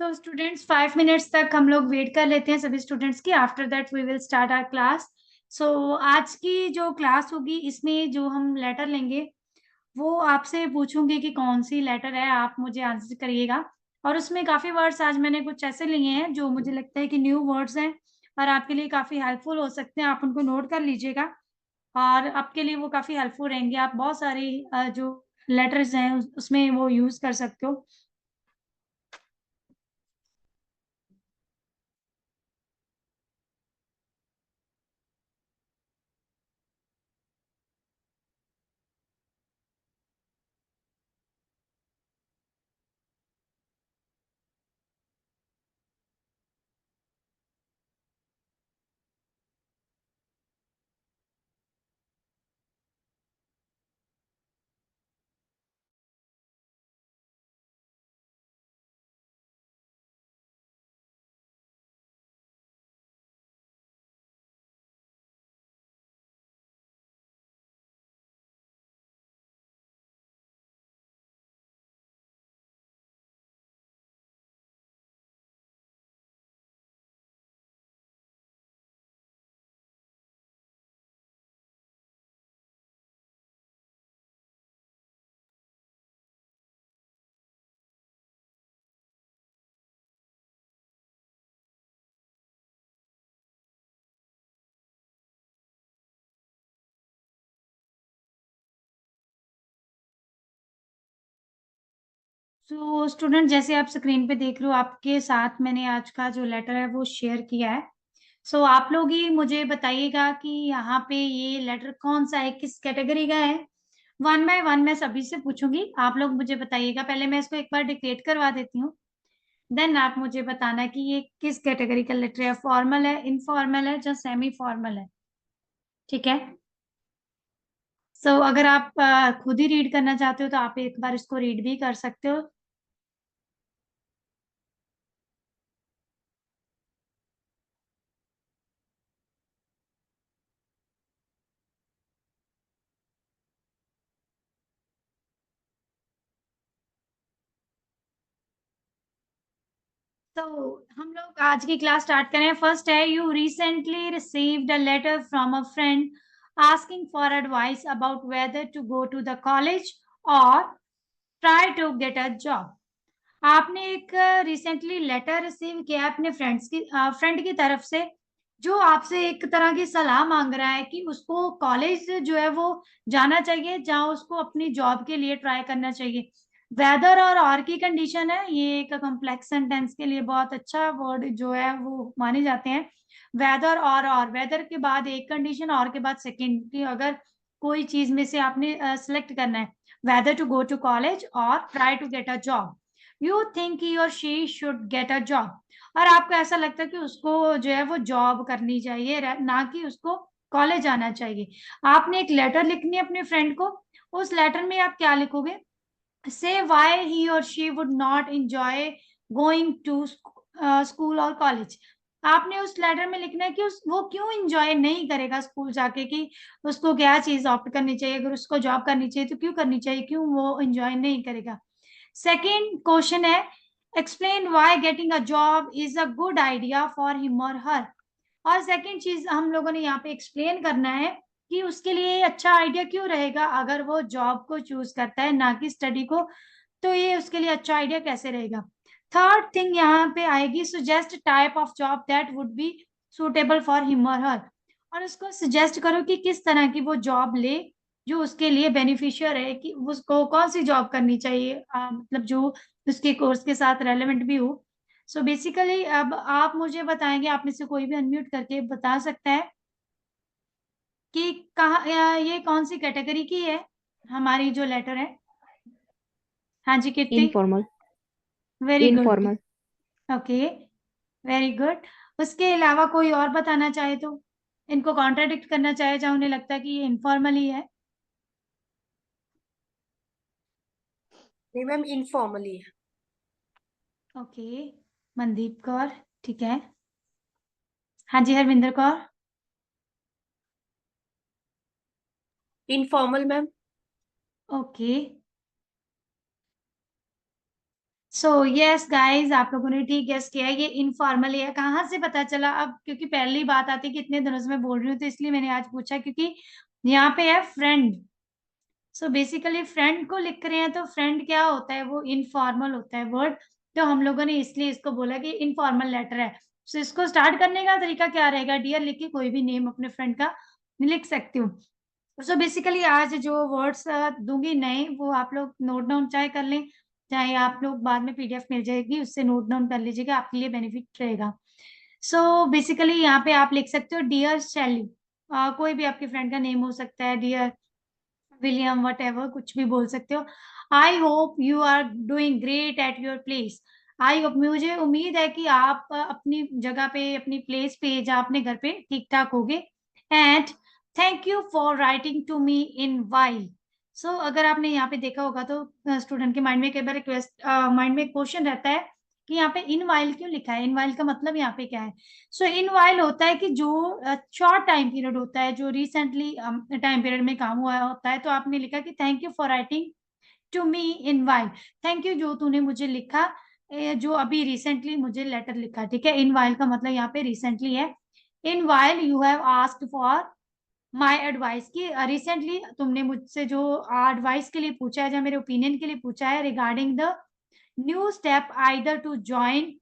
तो students 5 minutes तक हम लोग वेट कर लेते हैं सभी स्टूडेंट्स की। After that we will start our class. सो आज की जो क्लास होगी इसमें जो हम लेटर लेंगे वो आपसे पूछूंगी कि कौन सी लेटर है, आप मुझे आंसर करिएगा। और उसमें काफी वर्ड्स आज मैंने कुछ ऐसे लिए हैं जो मुझे लगता है कि न्यू वर्ड्स हैं और आपके लिए काफी हेल्पफुल हो सकते हैं। आप उनको नोट कर लीजिएगा और आपके लिए वो काफी हेल्पफुल रहेंगे। आप बहुत सारी जो लेटर्स हैं उसमें वो यूज कर सकते हो। सो स्टूडेंट, जैसे आप स्क्रीन पे देख रहे हो आपके साथ मैंने आज का जो लेटर है वो शेयर किया है। सो आप लोग ही मुझे बताइएगा कि यहाँ पे ये लेटर कौन सा है, किस कैटेगरी का है। वन बाय वन मैं सभी से पूछूंगी, आप लोग मुझे बताइएगा। पहले मैं इसको एक बार डिक्टेट करवा देती हूँ, देन आप मुझे बताना कि ये किस कैटेगरी का लेटर है, फॉर्मल है, इनफॉर्मल है या सेमी फॉर्मल है। ठीक है। सो अगर आप खुद ही रीड करना चाहते हो तो आप एक बार इसको रीड भी कर सकते हो। तो हम लोग आज की क्लास स्टार्ट करें। फर्स्ट है, you recently received a letter from a friend asking for advice about whether to go to the college और try to get a job. आपने एक रिसेंटली लेटर रिसीव किया अपने फ्रेंड की तरफ से, जो आपसे एक तरह की सलाह मांग रहा है कि उसको कॉलेज जो है वो जाना चाहिए, जहाँ उसको अपनी जॉब के लिए ट्राई करना चाहिए। वेदर और की कंडीशन है, ये एक कॉम्प्लेक्स सेंटेंस के लिए बहुत अच्छा वर्ड जो है वो माने जाते हैं। वेदर और वेदर के बाद एक कंडीशन और के बाद सेकेंड की, अगर कोई चीज में से आपने सेलेक्ट करना है, whether to go to college और try to get a job. You think he और she should get a job, और आपको ऐसा लगता है कि उसको जो है वो जॉब करनी चाहिए, ना कि उसको कॉलेज आना चाहिए। आपने एक लेटर लिखनी है अपने फ्रेंड को। उस लेटर में आप क्या लिखोगे? से वाई ही और she would not enjoy going to school और कॉलेज। आपने उस लेटर में लिखना है कि वो क्यों इंजॉय नहीं करेगा स्कूल जाके, कि उसको क्या चीज ऑप्ट करनी चाहिए, अगर उसको जॉब करनी चाहिए तो क्यों करनी चाहिए, क्यों वो इंजॉय नहीं करेगा। सेकेंड क्वेश्चन है, explain why getting a job is a good idea for him और हर। और सेकेंड चीज हम लोगों ने यहाँ पे एक्सप्लेन करना है कि उसके लिए अच्छा आइडिया क्यों रहेगा अगर वो जॉब को चूज करता है ना कि स्टडी को। तो ये उसके लिए अच्छा आइडिया कैसे रहेगा। थर्ड थिंग यहाँ पे आएगी, suggest type of job that would be suitable for him और हर। और उसको सजेस्ट करो कि किस तरह की वो जॉब ले जो उसके लिए बेनिफिशियल है, कि उसको कौन सी जॉब करनी चाहिए, मतलब जो उसके कोर्स के साथ रेलेवेंट भी हो। सो बेसिकली अब आप मुझे बताएंगे, आप में से कोई भी अनम्यूट करके बता सकता है कि कहाँ ये कौन सी कैटेगरी की है हमारी जो लेटर है। हाँ जी Kirti. Informal. Very good. Informal. Okay, very good. उसके अलावा कोई और बताना चाहे तो, इनको कॉन्ट्राडिक्ट करना चाहे जहाँ उन्हें लगता है कि ये इनफॉर्मल ही है। नहीं मैम, इनफॉर्मली है। ओके, मनदीप कौर। ठीक है। हाँ जी Harvinder Kaur. Informal ma'am. Okay, so yes guys, आप लोगों ने ठीक गेस किया है, ये इनफॉर्मल है। कहाँ से पता चला? अब क्योंकि पहली बात आती है कि इतने दिनों से मैं बोल रही हूँ, तो इसलिए मैंने आज पूछा, क्योंकि यहाँ पे है फ्रेंड। सो बेसिकली फ्रेंड को लिख रहे हैं, तो फ्रेंड क्या होता है? वो इनफॉर्मल होता है वर्ड। तो हम लोगों ने इसलिए इसको बोला कि इनफॉर्मल लेटर है। सो इसको स्टार्ट करने का तरीका क्या रहेगा? डियर लिख के कोई भी नेम अपने फ्रेंड का लिख सकती हूँ। सो बेसिकली आज जो वर्ड्स दूंगी नए, वो आप लोग नोट डाउन चाहे कर लें, चाहे आप लोग बाद में पीडीएफ मिल जाएगी, उससे नोट डाउन कर लीजिएगा, आपके लिए बेनिफिट रहेगा। सो बेसिकली यहाँ पे आप लिख सकते हो डियर शैली। कोई भी आपके फ्रेंड का नेम हो सकता है, डियर विलियम, वट एवर, कुछ भी बोल सकते हो। I hope you are doing great at your place. I hope, मुझे उम्मीद है कि आप अपनी जगह पे, अपनी प्लेस पे, जहाँ अपने घर पे ठीक ठाक होगे। And thank you for writing to me in while. So अगर आपने यहाँ पे देखा होगा, तो स्टूडेंट के माइंड में कई बार रिक्वेस्ट, माइंड में क्वेश्चन रहता है कि यहाँ पे इन वाइल क्यों लिखा है, इन वाइल का मतलब यहाँ पे क्या है? सो इन वाइल होता है कि जो शॉर्ट टाइम पीरियड होता है, जो रिसेंटली टाइम पीरियड में काम हुआ होता है, तो आपने लिखा कि thank you for writing to me in while. Thank you जो तूने मुझे लिखा, जो अभी रिसेंटली मुझे लेटर लिखा। ठीक है, इन वाइल का मतलब यहाँ पे रिसेंटली है। In while you have asked for my advice, की रिसेंटली तुमने मुझसे जो एडवाइस के लिए पूछा है, जो मेरे ओपिनियन के लिए पूछा है, regarding the new step either to join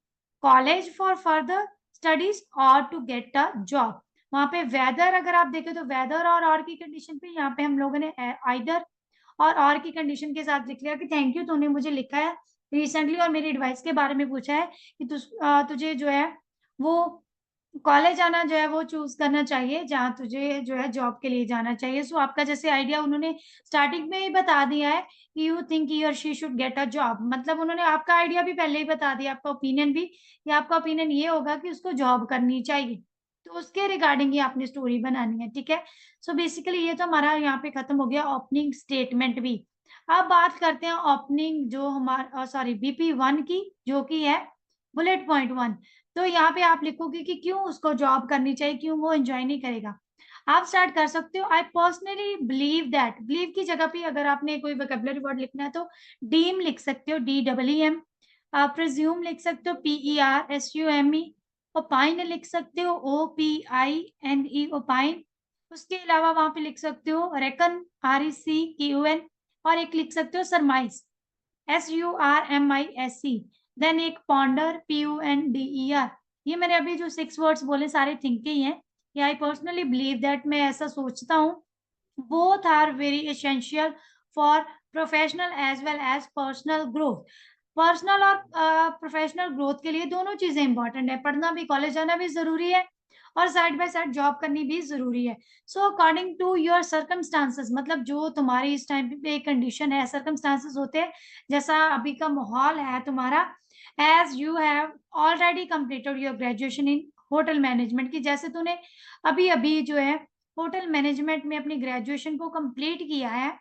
college for further studies और टू गेट अ जॉब। वहां पे वेदर अगर आप देखें, तो वेदर और की कंडीशन पे यहाँ पे हम लोगों ने आइदर और की कंडीशन के साथ लिख लिया कि थैंक यू तूने मुझे लिखा है रिसेंटली और मेरी एडवाइस के बारे में पूछा है कि तुझे जो है वो कॉलेज आना जो है वो चूज करना चाहिए, जहाँ तुझे जो है जॉब के लिए जाना चाहिए। सो आपका जैसे आइडिया उन्होंने स्टार्टिंग में ही बता दिया है कि यू थिंक ही और she should get a job, मतलब उन्होंने आपका आइडिया भी पहले ही बता दिया, आपका ओपिनियन भी, या आपका ओपिनियन ये होगा कि उसको जॉब करनी चाहिए। तो उसके रिगार्डिंग ही आपने स्टोरी बनानी है। ठीक है, सो बेसिकली ये तो हमारा यहाँ पे खत्म हो गया ओपनिंग स्टेटमेंट भी। अब बात करते हैं ओपनिंग जो हमारा, सॉरी, BP1 की, जो की है बुलेट पॉइंट 1। तो यहाँ पे आप लिखोगे कि क्यों उसको जॉब करनी चाहिए, क्यों वो एंजॉय नहीं करेगा। आप स्टार्ट कर सकते हो, I personally believe that. Believe की जगह पे अगर आपने कोई वोकेबुलरी वर्ड लिखना है, तो डीम लिख सकते हो, DEEM। प्रिज्यूम लिख सकते हो, PERSUME। ओपाइन लिख सकते हो, OPINE, ओपाइन। उसके अलावा वहां पे लिख सकते हो रेकन, RECUN। और एक लिख सकते हो सरमाइस, SURMISE। देन एक पॉन्डर, PUNDER। ये मैंने अभी जो 6 वर्ड्स बोले सारे थिंक के ही हैं। ये आई पर्सनली बिलीव दैट, मैं ऐसा सोचता हूँ। Both are very essential for professional as well as personal growth. Personal और प्रोफेशनल ग्रोथ के लिए दोनों चीजें इंपॉर्टेंट है, पढ़ना भी, कॉलेज जाना भी जरूरी है, और साइड बाय साइड जॉब करनी भी जरूरी है। So according to your circumstances, मतलब जो तुम्हारी इस टाइम पे कंडीशन है, सर्कमस्टांसेस होते हैं, जैसा अभी का माहौल है तुम्हारा, as you have already completed your graduation in hotel management की, जैसे तूने अभी अभी जो है होटल मैनेजमेंट में अपनी ग्रेजुएशन को कंप्लीट किया है।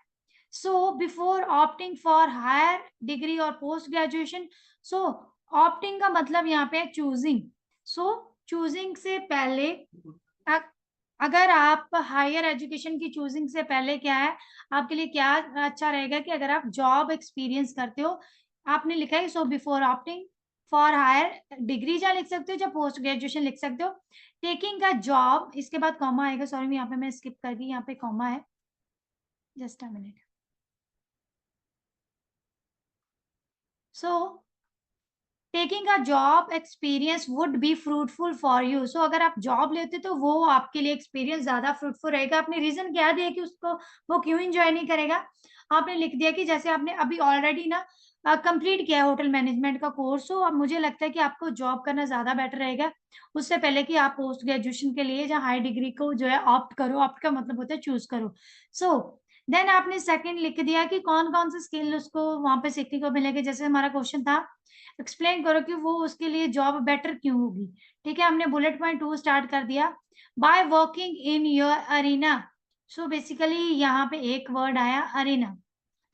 So before opting for higher degree और पोस्ट ग्रेजुएशन, सो ऑप्टिंग का मतलब यहाँ पे चूजिंग। सो चूजिंग से पहले, अगर आप हायर एजुकेशन की चूजिंग से पहले क्या है, आपके लिए क्या अच्छा रहेगा कि अगर आप जॉब एक्सपीरियंस करते हो, आपने लिखा है so before opting for higher degree, या लिख सकते हो, या पोस्ट ग्रेजुएशन लिख सकते हो, टेकिंग अ जॉब, इसके बाद कॉमा आएगा, सॉरी यहाँ पे मैं स्किप कर गई, यहाँ पे कॉमा है, just a minute. So taking a job experience would be fruitful for you. So अगर आप जॉब लेते तो वो आपके लिए एक्सपीरियंस ज्यादा फ्रूटफुल रहेगा। आपने रीजन क्या दिया कि उसको वो क्यों एंजॉय नहीं करेगा? आपने लिख दिया कि जैसे आपने अभी ऑलरेडी ना कंप्लीट किया है होटल मैनेजमेंट का कोर्स, तो अब मुझे लगता है कि आपको जॉब करना ज्यादा बेटर रहेगा, उससे पहले कि आप पोस्ट ग्रेजुएशन के लिए या हाई डिग्री को जो है ऑप्ट करो। ऑप्ट का मतलब होता है चूज करो। सो देन आपने सेकंड लिख दिया कि कौन कौन से स्किल उसको वहां पे सीखने को मिलेंगे, जैसे हमारा क्वेश्चन था, एक्सप्लेन करो कि वो उसके लिए जॉब बेटर क्यों होगी। ठीक है, हमने बुलेट पॉइंट 2 स्टार्ट कर दिया, by working in your arena. So basically यहाँ पे एक वर्ड आया अरीना।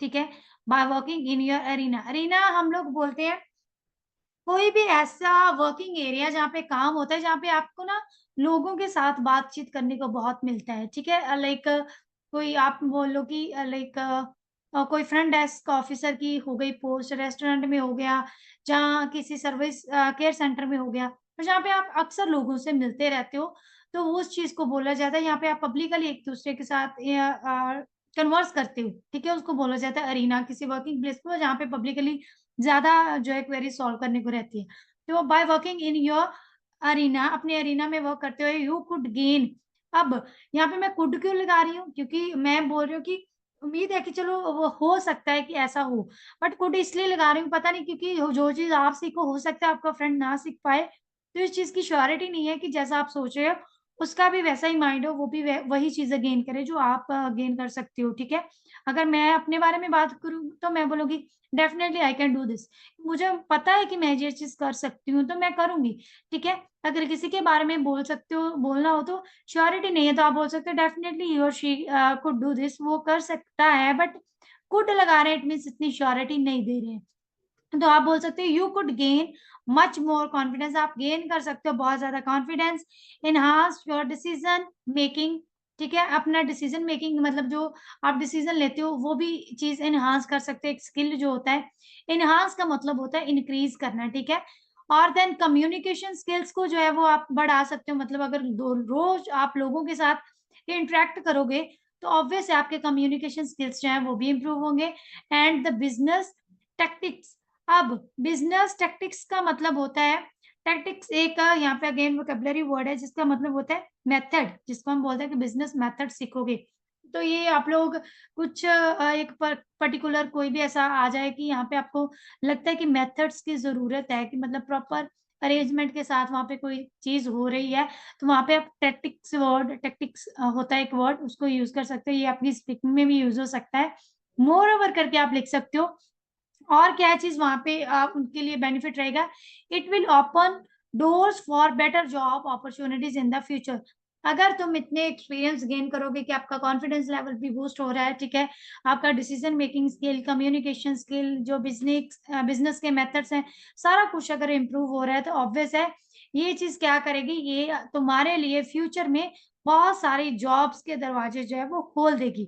ठीक है, by working in your arena. Arena हम लोग बोलते हैं कोई भी ऐसा वर्किंग एरिया जहाँ पे काम होता है, जहाँ पे आपको ना लोगों के साथ बातचीत करने को बहुत मिलता है। ठीक है, लाइक कोई आप बोलो कि लाइक कोई फ्रंट डेस्क ऑफिसर की हो गई पोस्ट, रेस्टोरेंट में हो गया, जहाँ किसी सर्विस केयर सेंटर में हो गया, तो जहाँ पे आप अक्सर लोगों से मिलते रहते हो, तो उस चीज़ को बोला जाता है। यहाँ पे आप पब्लिकली एक-दूसरे के साथ कन्वर्स करते हो, ठीक है? उसको बोला जाता है अरीना, किसी वर्किंग प्लेस पे जहाँ पे पब्लिकली ज़्यादा जो है क्वेरी सॉल्व करने को रहती है। तो by working in your arena, अपने अरीना में वर्क करते हुए यू कुड गेन। अब यहाँ पे मैं कुड क्यों लगा रही हूँ? क्योंकि मैं बोल रही हूँ कि उम्मीद है कि चलो वो हो सकता है कि ऐसा हो, बट कुड इसलिए लगा रही हूँ पता नहीं, क्योंकि जो चीज़ आप सीखो हो सकता है आपका फ्रेंड ना सीख पाए, तो इस चीज़ की श्योरिटी नहीं है कि जैसा आप सोच रहे हो, उसका भी वैसा ही माइंड हो, वो भी वही चीज़ें गेन करे जो आप गेन कर सकती हो, ठीक है? अगर मैं अपने बारे में बात करूँ, तो मैं बोलूँगी definitely I can do this. मुझे पता है कि मैं ये चीज़ कर सकती हूँ, तो मैं करूँगी, ठीक है? अगर किसी के बारे में बोलना हो तो श्योरिटी नहीं है, तो आप बोल सकते हो डेफिनिटली ही और शी कुड डू दिस, वो कर सकता है, बट कुड लगा रहे हैं, इट मीन्स इतनी श्योरिटी नहीं दे रहे हैं। तो आप बोल सकते हो you could gain much more confidence, आप गेन कर सकते हो बहुत ज़्यादा confidence, enhance your decision making, ठीक है? अपना डिसीजन मेकिंग मतलब जो आप डिसीजन लेते हो, वो भी चीज़ एनहांस कर सकते हो। एक स्किल जो होता है, एनहांस का मतलब होता है इंक्रीज़ करना, ठीक है? और देन कम्युनिकेशन स्किल्स को जो है वो आप बढ़ा सकते हो, मतलब अगर दो रोज़ आप लोगों के साथ इंटरैक्ट करोगे, तो ऑब्वियस है आपके कम्युनिकेशन स्किल्स जो हैं वो भी इम्प्रूव होंगे। एंड द बिज़नेस टैक्टिक्स, अब बिज़नेस टैक्टिक्स का मतलब होता है, टैक्टिक्स एक यहाँ पे अगेन वोकैब्युलरी वर्ड है जिसका मतलब होता है मेथड, जिसको हम बोलते हैं कि बिज़नेस मेथड सीखोगे। तो ये आप लोग कुछ एक पर्टिकुलर कोई भी ऐसा आ जाए कि यहाँ पे आपको लगता है कि मेथड्स की ज़रूरत है, कि मतलब प्रॉपर अरेंजमेंट के साथ वहाँ पे कोई चीज़ हो रही है, तो वहाँ पे आप टैक्टिक्स होता है एक वर्ड, उसको यूज़ कर सकते हो। ये आपकी स्पीकिंग में भी यूज़ हो सकता है। मोर ओवर करके आप लिख सकते हो। और क्या चीज़ वहाँ पे उनके लिए बेनिफिट रहेगा, it will open doors for better job opportunities in the future. अगर तुम इतने एक्सपीरियंस गेन करोगे कि आपका कॉन्फिडेंस लेवल भी बूस्ट हो रहा है, ठीक है? आपका decision making skill, communication skill, जो बिज़नेस के मेथड्स हैं, सारा कुछ अगर इम्प्रूव हो रहा है, तो ऑब्वियस है, ये चीज़ क्या करेगी, ये तुम्हारे लिए फ्यूचर में बहुत सारी जॉब्स के दरवाजे जो है वो खोल देगी।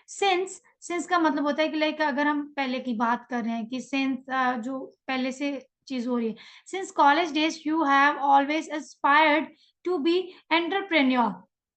सिंस का मतलब होता है कि लाइक अगर हम पहले की बात कर रहे हैं कि जो पहले से चीज़ हो रही है। Since college days you have always aspired to be entrepreneur,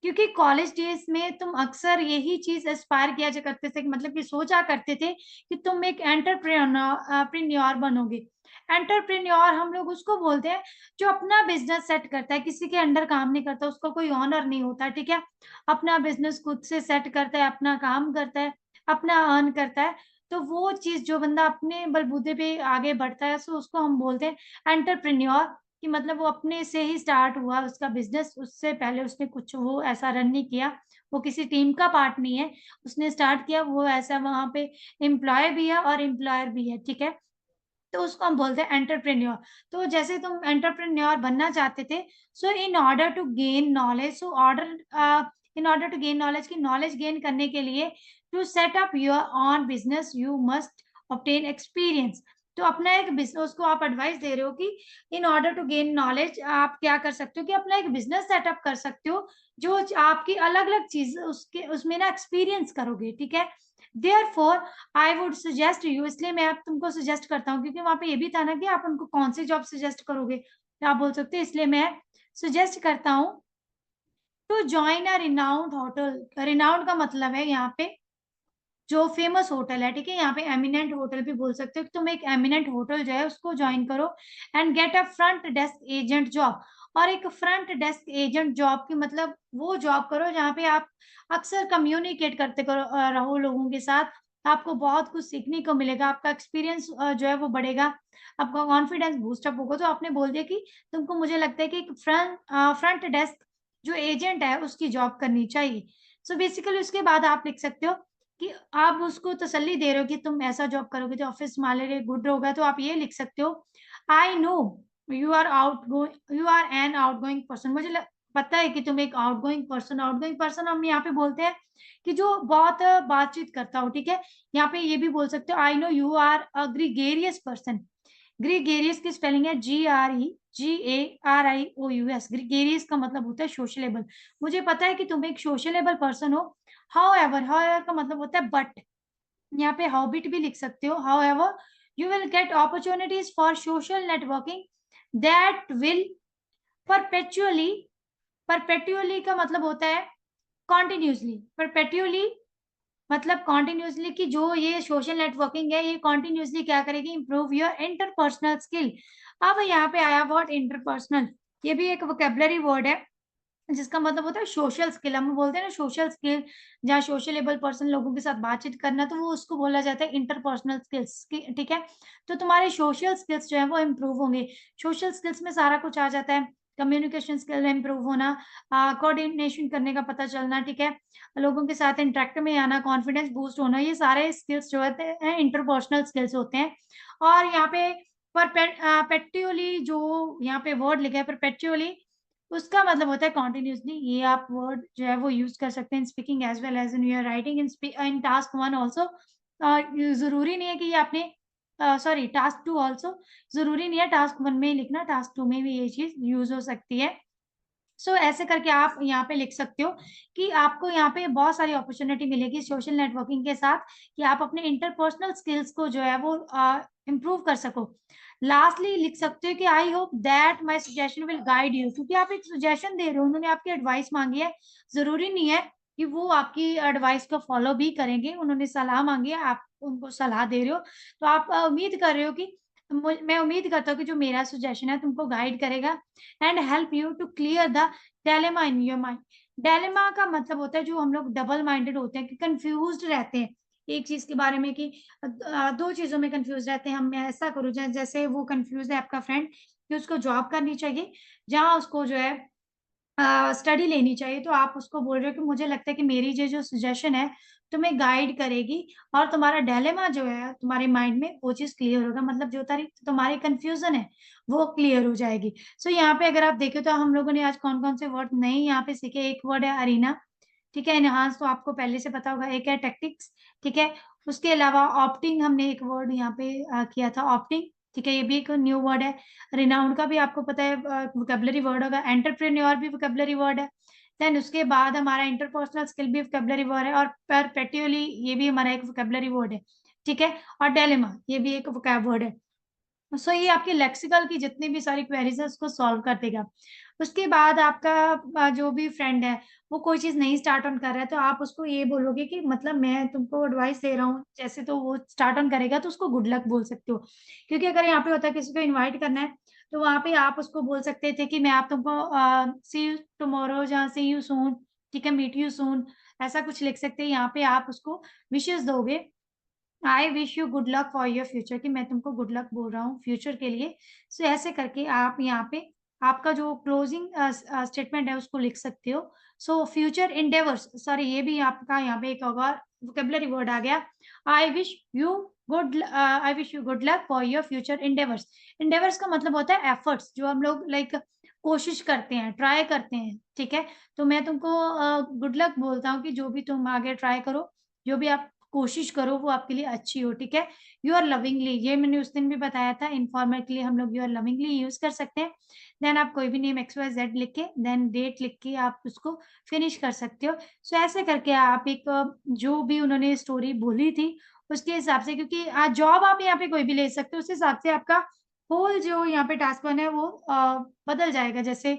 क्योंकि कॉलेज डेज़ में तुम अक्सर यही चीज़ एस्पायर किया ज करते थे, मतलब कि सोचा करते थे कि तुम एक प्रेन्योर बनोगे। एंटरप्रेन्योर हम लोग उसको बोलते हैं जो अपना बिज़नेस सेट करता है, किसी के अंडर काम नहीं करता, उसको कोई ओनर नहीं होता, ठीक है? अपना बिज़नेस खुद से सेट करता है, अपना काम करता है, अपना अर्न करता है, तो वो चीज़ जो बंदा अपने बलबूते पे आगे बढ़ता है, सो उसको हम बोलते हैं एंटरप्रेन्योर, कि मतलब वो अपने से ही स्टार्ट हुआ उसका बिज़नेस, उससे पहले उसने कुछ वो ऐसा रन नहीं किया, वो किसी टीम का पार्ट नहीं है, उसने स्टार्ट किया, वो ऐसा वहाँ पे एम्प्लॉयी भी है और एम्प्लॉयर भी है, ठीक है? तो उसको हम बोलते हैं एंटरप्रेन्योर। तो जैसे तुम एंटरप्रेन्योर बनना चाहते थे, so in order to gain knowledge, in order to gain knowledge, की नॉलेज गेन करने के लिए to set up your own business you must obtain experience. तो अपना एक बिजनेस, उसको आप एडवाइस दे रहे हो कि in order to gain knowledge आप क्या कर सकते हो कि अपना एक बिजनेस सेटअप कर सकते हो, जो आपकी अलग अलग चीज उसके उसमें ना एक्सपीरियंस करोगे, ठीक है? Therefore I would suggest you, इसलिए मैं अब तुमको सजेस्ट करता हूँ, क्योंकि वहाँ पे ये भी था ना कि आप उनको कौन सी जॉब सजेस्ट करोगे, तो आप बोल सकते हो, इसलिए मैं सजेस्ट करता हूँ to join a renowned hotel. Renowned का मतलब है यहाँ पे जो फेमस होटल है, ठीक है? यहाँ पे एमिनेंट होटल भी बोल सकते हो कि तुम एक एमिनेंट होटल जो है उसको ज्वाइन करो and get a front desk agent job. और एक फ्रंट डेस्क एजेंट जॉब की मतलब वो जॉब करो जहाँ पे आप अक्सर कम्युनिकेट करते रहो लोगों के साथ, आपको बहुत कुछ सीखने को मिलेगा, आपका एक्सपीरियंस जो है वो बढ़ेगा, आपका कॉन्फिडेंस बूस्टअप होगा। तो आपने बोल दिया कि तुमको, मुझे लगता है कि एक फ्रंट डेस्क जो एजेंट है उसकी जॉब करनी चाहिए। सो बेसिकली उसके बाद आप लिख सकते हो कि आप उसको तसल्ली दे रहे हो कि तुम ऐसा जॉब करोगे तो ऑफिस तुम्हारे लिए गुड होगा, तो आप ये लिख सकते हो, I know you are an outgoing person. पता है कि तुम एक आउटगोइंग पर्सन हम यहाँ पे बोलते हैं कि जो बहुत बातचीत करता हो, ठीक है? यहाँ पे ये भी बोल सकते हो, I know you are a gregarious person. Gregarious की स्पेलिंग है GREGARIOUS। ग्रीगेरियस का मतलब होता है सोशलेबल। मुझे पता है कि तुम एक सोशलेबल पर्सन हो। हाउएवर का मतलब होता है बट, यहाँ पे हॉबिट भी लिख सकते हो। However you will get opportunities for social networking that will perpetually, perpetually का मतलब होता है कॉन्टिन्यूसली, परपेचुअली मतलब कॉन्टिन्यूसली, कि जो ये सोशल नेटवर्किंग है ये कॉन्टिन्यूसली क्या करेगी, इंप्रूव योर इंटरपर्सनल स्किल। अब यहाँ पे आया वर्ड इंटरपर्सनल, ये भी एक वोकेबलरी वर्ड है जिसका मतलब होता है सोशल स्किल। हम बोलते हैं ना सोशल स्किल, जहाँ सोशलेबल पर्सन, लोगों के साथ बातचीत करना, तो वो उसको बोला जाता है इंटरपर्सनल स्किल्स, ठीक है। तो तुम्हारे सोशल स्किल्स जो है वो इम्प्रूव होंगे। सोशल स्किल्स में सारा कुछ आ जाता है, कम्युनिकेशन स्किल इम्प्रूव होना, कोऑर्डिनेशन करने का पता चलना, ठीक है, लोगों के साथ इंटरेक्ट में आना, कॉन्फिडेंस बूस्ट होना, ये सारे स्किल्स जो होते हैं इंटरपर्सनल स्किल्स होते हैं। और यहाँ पे परपेचुअली जो यहाँ पे वर्ड लिखा है परपेचुअली, उसका मतलब होता है कॉन्टिन्यूसली। ये आप वर्ड जो है वो यूज कर सकते हैं speaking as well as in your writing in task 1 also. जरूरी नहीं है कि ये आपने सॉरी टास्क 2 ऑल्सो, जरूरी नहीं है टास्क 1 में ही लिखना, टास्क 2 में भी ये चीज यूज हो सकती है। सो ऐसे करके आप यहाँ पे लिख सकते हो कि आपको यहाँ पे बहुत सारी अपॉर्चुनिटी मिलेगी सोशल नेटवर्किंग के साथ, कि आप अपने इंटरपर्सनल स्किल्स को जो है वो इम्प्रूव कर सको। लास्टली लिख सकते हो कि I hope that my suggestion will guide you, क्योंकि आप एक सजेशन दे रहे हो, उन्होंने आपकी एडवाइस मांगी है, जरूरी नहीं है कि वो आपकी एडवाइस को फॉलो भी करेंगे, उन्होंने सलाह मांगी है, आप उनको सलाह दे रहे हो, तो आप उम्मीद कर रहे हो कि मैं उम्मीद करता हूँ कि जो मेरा सजेशन है तुमको गाइड करेगा and help you to clear the dilemma in your mind. Dilemma का मतलब होता है जो हम लोग डबल माइंडेड होते हैं, कि कंफ्यूज्ड रहते हैं एक चीज के बारे में, कि दो चीजों में कंफ्यूज रहते हैं, हम मैं ऐसा करूँ, जैसे वो कंफ्यूज है आपका फ्रेंड कि उसको जॉब करनी चाहिए, जहाँ उसको जो है स्टडी लेनी चाहिए, तो आप उसको बोल रहे हो कि मुझे लगता है कि मेरी ये जो सजेशन है तुम्हें गाइड करेगी, और तुम्हारा डायलेमा जो है तुम्हारे माइंड में वो चीज क्लियर होगा, मतलब जो तुम्हारी कंफ्यूजन है वो क्लियर हो जाएगी। सो यहाँ पे अगर आप देखें तो हम लोगों ने आज कौन कौन से वर्ड नहीं यहाँ पे सीखे। एक वर्ड है अरीना, ठीक है, इनहांस तो आपको पहले से पता होगा। एक है टेक्टिक्स, ठीक है, उसके अलावा ऑप्टिंग हमने एक वर्ड यहाँ पे किया था, ऑप्टिंग, ठीक है, ये भी एक न्यू वर्ड है। रिनाउंड का भी आपको पता है वोकेबलरी वर्ड होगा। एंटरप्रेन्योर भी वोकेबलरी वर्ड है। देन उसके बाद हमारा इंटरपर्सनल स्किल भी वोकेबलरी वर्ड है, और परपेचुअली ये भी हमारा एक वोकेबलरी वर्ड है, ठीक है, और डेलेमा ये भी एक वोकैब वर्ड है। सो ये आपके लेक्सिकल की जितनी भी सारी क्वेरीज है उसको सॉल्व कर देगा। उसके बाद आपका जो भी फ्रेंड है वो कोई चीज नहीं स्टार्ट ऑन कर रहा है, तो आप उसको ये बोलोगे कि मतलब मैं तुमको एडवाइस दे रहा हूँ जैसे, तो वो स्टार्ट ऑन करेगा तो उसको गुड लक बोल सकते हो। क्योंकि अगर यहाँ पे होता है किसी को इनवाइट करना है, तो वहां पे आप उसको बोल सकते थे कि मैं आप तुमको सी यू टुमारो, जहाँ सी यू सून, ठीक है, मीट यू सून, ऐसा कुछ लिख सकते हैं। यहाँ पे आप उसको विशेष दोगे, I wish you good luck for your future, कि मैं तुमको गुड लक बोल रहा हूँ फ्यूचर के लिए। सो ऐसे करके आप यहाँ पे आपका जो क्लोजिंग स्टेटमेंट है उसको लिख सकते हो। सो फ्यूचर इंडेवर्स, सॉरी ये भी आपका यहाँ पे एक और वोकेबलरी वर्ड आ गया, I wish you I wish you good luck for your future endeavours. Endeavours का मतलब होता है एफर्ट्स, जो हम लोग लाइक कोशिश करते हैं, ट्राई करते हैं, ठीक है। तो मैं तुमको गुड लक बोलता हूँ कि जो भी तुम आगे ट्राई करो, जो भी आप कोशिश करो वो आपके लिए अच्छी हो, ठीक है। यू आर लविंगली, ये मैंने उस दिन भी बताया था, इनफॉर्मल के लिए हम लोग यू आर लविंगली यूज कर सकते हैं। देन आप कोई भी नेम एक्स वाई जेड लिख के, देन डेट लिख के आप उसको फिनिश कर सकते हो। सो ऐसे करके आप एक जो भी उन्होंने स्टोरी बोली थी उसके हिसाब से, क्योंकि जॉब आप यहाँ पे कोई भी ले सकते हो, उस हिसाब से आपका होल जो यहाँ पे टास्क वन है वो बदल जाएगा। जैसे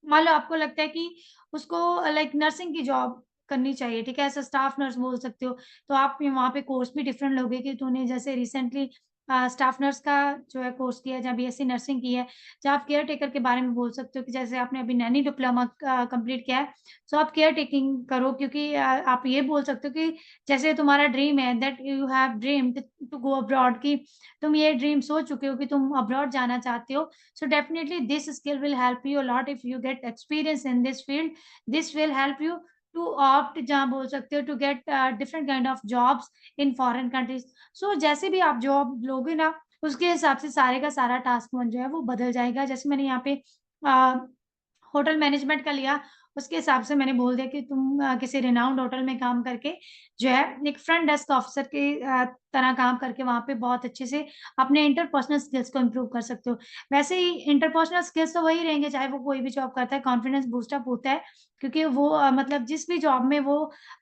मान लो आपको लगता है कि उसको लाइक नर्सिंग की जॉब करनी चाहिए, ठीक है, ऐसा स्टाफ नर्स बोल सकते हो, तो आप वहाँ पे कोर्स भी डिफरेंट लोगे, कि तूने जैसे रिसेंटली स्टाफ नर्स का जो है कोर्स किया है, जहाँ बीएससी नर्सिंग की है, जहाँ आप केयर टेकर के बारे में बोल सकते हो, कि जैसे आपने अभी नैनी डिप्लोमा कंप्लीट किया है, सो आप केयर टेकिंग करो, क्योंकि आप ये बोल सकते हो कि जैसे तुम्हारा ड्रीम है that you have dream to go abroad, की तुम ये ड्रीम सोच चुके हो कि तुम अब्रॉड जाना चाहते हो। So definitely this skill will help you a lot if you get experience in this field. This will help you to opt, जहाँ बोल सकते हो, to get different kind of jobs in foreign countries. So जैसे भी आप job लोगे ना, उसके हिसाब से सारे का सारा टास्क वन जो है वो बदल जाएगा। जैसे मैंने यहाँ पे होटल मैनेजमेंट का लिया, उसके हिसाब से मैंने बोल दिया कि तुम किसी रिनाउंड होटल में काम करके जो है एक फ्रंट डेस्क ऑफिसर की तरह काम करके वहां पे बहुत अच्छे से अपने इंटरपर्सनल स्किल्स को इम्प्रूव कर सकते हो। वैसे ही इंटरपर्सनल स्किल्स तो वही रहेंगे चाहे वो कोई भी जॉब करता है, कॉन्फिडेंस बूस्टअप होता है क्योंकि वो मतलब जिस भी जॉब में वो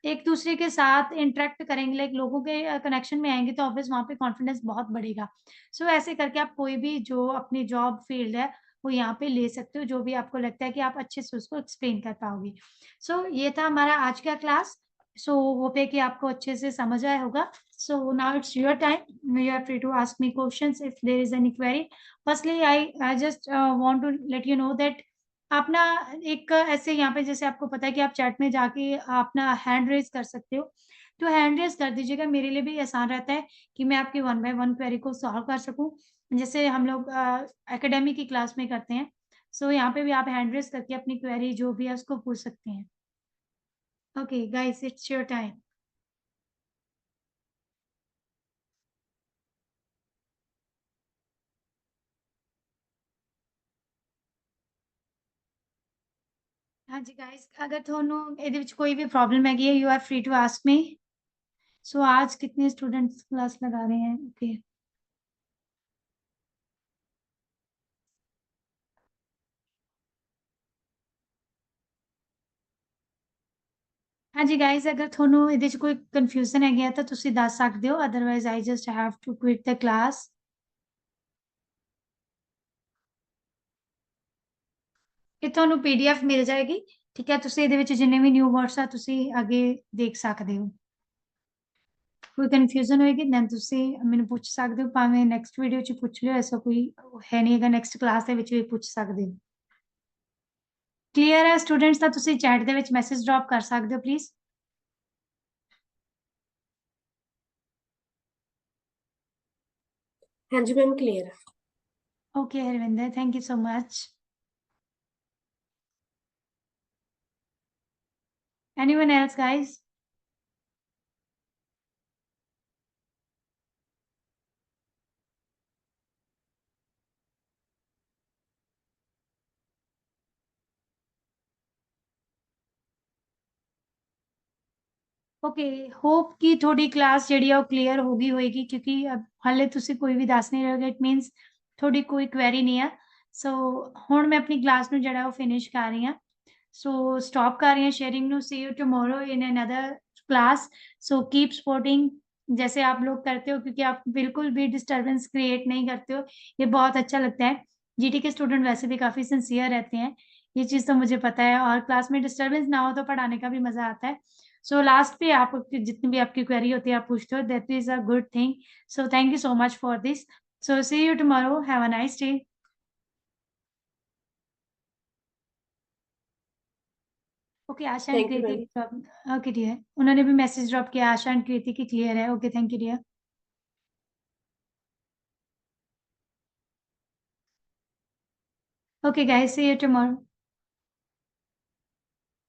एक दूसरे के साथ इंटरेक्ट करेंगे, लाइक लोगों के कनेक्शन में आएंगे, तो ऑब्वियस वहां पे कॉन्फिडेंस बहुत बढ़ेगा। सो ऐसे करके आप कोई भी जो अपनी जॉब फील्ड है वो यहाँ पे ले सकते हो, जो भी आपको लगता है कि आप अच्छे से उसको एक्सप्लेन कर पाओगे। सो ये था हमारा आज का क्लास। सो होप है कि आपको अच्छे से समझ आया होगा। So now it's your time, you are free to ask me questions if there is any query. Firstly I just want to let you know that आप ना एक ऐसे यहाँ पे जैसे आपको पता है कि आप चैट में जाके अपना हैंड रेज कर सकते हो, तो हैंड रेज कर दीजिएगा, मेरे लिए भी आसान रहता है कि मैं आपकी 1 बाय 1 क्वेरी को सॉल्व कर सकूं, जैसे हम लोग एकेडमी की क्लास में करते हैं। सो यहाँ पे भी आप हैंड रेज करके अपनी क्वेरी जो भी है उसको पूछ सकते हैं। Okay guys, it's your time. हाँ जी गाइस, अगर थोनों ਇਹਦੇ ਵਿੱਚ कोई भी प्रॉब्लम हैगी है, you are free to ask me. So आज कितने स्टूडेंट्स क्लास लगा रहे हैं? ओके हाँ जी गाइस, अगर थोनों ਇਹਦੇ ਵਿੱਚ कोई कंफ्यूजन है तो ਤੁਸੀਂ ਦੱਸ ਸਕਦੇ हो, otherwise I just have to quit the class. ਇਹ ਤੁਹਾਨੂੰ ਪੀਡੀਐਫ ਮਿਲ ਜਾਏਗੀ, ਠੀਕ ਹੈ, ਤੁਸੀਂ ਇਹਦੇ ਵਿੱਚ ਜਿੰਨੇ ਵੀ ਨਿਊ ਵਰਡਸ ਆ ਤੁਸੀਂ ਅੱਗੇ ਦੇਖ ਸਕਦੇ ਹੋ। ਕੋਈ ਕਨਫਿਊਜ਼ਨ ਹੋਏਗੀ ਦੈਨ ਤੁਸੀਂ ਮੈਨੂੰ ਪੁੱਛ ਸਕਦੇ ਹੋ, ਭਾਵੇਂ ਨੈਕਸਟ ਵੀਡੀਓ 'ਚ ਪੁੱਛ ਲਿਓ, ਐਸਾ ਕੋਈ ਹੈ ਨਹੀਂ ਹੈਗਾ, ਨੈਕਸਟ ਕਲਾਸ ਦੇ ਵਿੱਚ ਵੀ ਪੁੱਛ ਸਕਦੇ ਹੋ। ਕਲੀਅਰ ਹੈ ਸਟੂਡੈਂਟਸ? ਤਾਂ ਤੁਸੀਂ ਚੈਟ ਦੇ ਵਿੱਚ ਮੈਸੇਜ ਡ੍ਰੌਪ ਕਰ ਸਕਦੇ ਹੋ ਪਲੀਜ਼। हाँ जी मैम, क्लियर है। Okay Harvinder, thank you so much. Anyone else guys? Okay hop ਕਿ ਤੁਹਾਡੀ ਕਲਾਸ ਜਿਹੜੀ ਆ ਉਹ ਕਲੀਅਰ ਹੋ ਗਈ ਹੋਏਗੀ, ਕਿਉਂਕਿ ਹਾਲੇ ਤੁਸੀਂ ਕੋਈ ਵੀ ਦੱਸ ਨਹੀਂ ਰਹੇ, ਇਟ ਮੀਨਸ ਤੁਹਾਡੀ ਕੋਈ ਕੁਐਰੀ ਨਹੀਂ ਆ। ਸੋ ਹੁਣ ਮੈਂ ਆਪਣੀ ਕਲਾਸ ਨੂੰ ਜਿਹੜਾ ਉਹ ਫਿਨਿਸ਼ ਕਰ ਰਹੀ ਹਾਂ, ਸੋ ਸਟॉप कर रही हैं sharing no, see you tomorrow in another class. So keep supporting जैसे आप लोग करते हो, क्योंकि आप बिल्कुल भी डिस्टरबेंस क्रिएट नहीं करते हो, ये बहुत अच्छा लगता है। जीटी के स्टूडेंट वैसे भी काफी सिंसियर रहते हैं, ये चीज तो मुझे पता है, और क्लास में डिस्टरबेंस ना हो तो पढ़ाने का भी मजा आता है। सो लास्ट पे आप जितनी भी आपकी क्वेरी होती है आप पूछते हो, that is a good thing. So thank you so much for this. So see you tomorrow, have a nice day. Okay Asha and thank you Kriti ma'am. Okay dear, उन्होंने भी मैसेज ड्रॉप किया, आशा एंड कृति की clear है। Okay thank you dear. Okay guys, see you tomorrow.